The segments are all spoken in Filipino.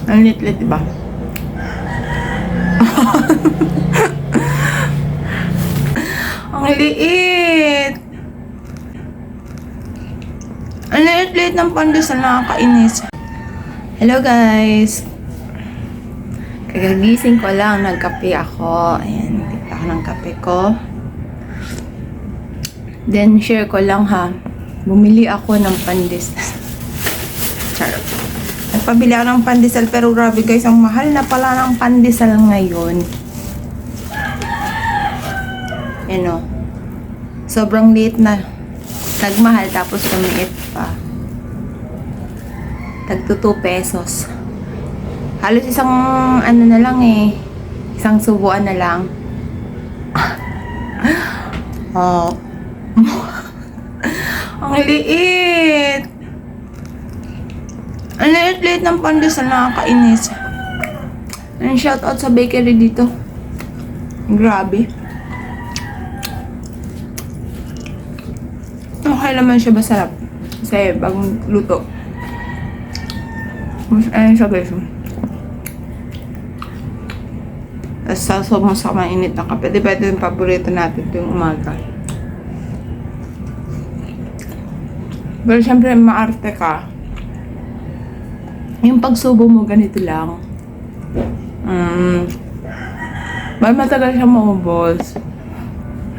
Ang lit-lit, diba? Ang liit! Ang liit-liit ng pandesal, nakakainis. Hello guys! Kagagising ko lang, nagkape ako. Ayan, tikta ako ng kape ko. Then, share ko lang ha. Bumili ako ng pandesal. Charot. Nagpabili ako ng pandesal, pero grabe guys, ang mahal na pala ng pandesal ngayon. Yan o. Sobrang liit na. Nagmahal, tapos lumiit pa. Tagto 2 pesos. Halos isang ano na lang eh. Isang subuan na lang. Oh. Ang liit. Ang liit-liit ng pandesal, nakakainis. And shout out sa bakery dito. Grabe. Okay naman siya, masarap. Kasi bagong luto. Ayun siya guys. Tapos sasaw mo sa mainit na kape. Diba ito yung paborito natin tuwing umaga. Pero syempre maarte ka. Yung pagsubo mo ganito lang. Ba't matagal siya maubos?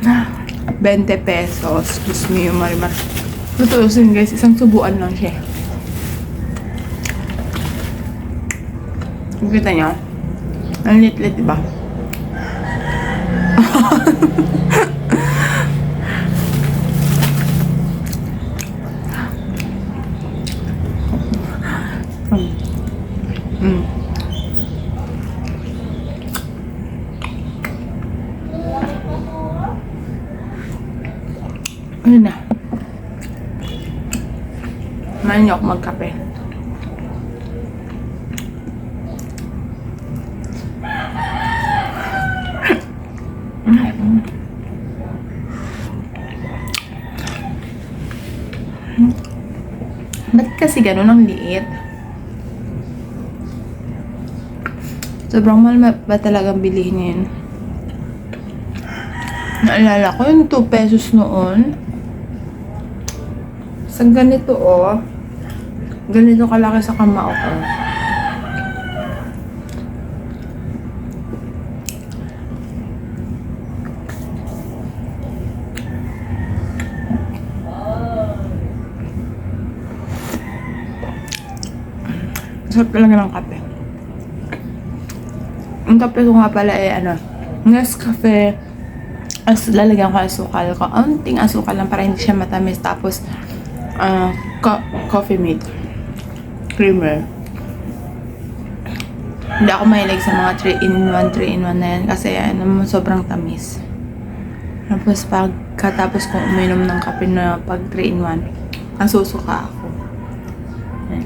20 pesos. Diyos me, marimar. Tutuusin guys, isang subuan lang siya. Kita niyo? Ang lit-lit, diba? Ano na? Main niyo ako magkape. Ba't kasi gano'n ang liit? Sobrang mahal ba talagang bilihin yun? Naalala ko yung 2 pesos noon. Sa ganito oh. Ganito kalaki sa kamao ko. Sarap talaga ng kape. Ang kape ko nga pala ay Nescafe. Lalagyan ko asukal. Kaunting asukal lang para hindi siya matamis. Tapos, coffee mate. Creamer. Hindi ako mahilig sa mga 3-in-1 na yan. Kasi sobrang tamis. Tapos, pagkatapos kong uminom ng kape na pag 3-in-1, nasusuka ako.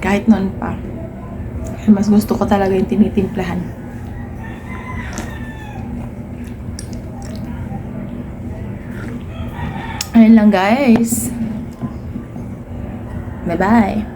Kahit noon pa. Mas gusto ko talaga yung tinitimplahan. Ayun lang guys. Bye-bye.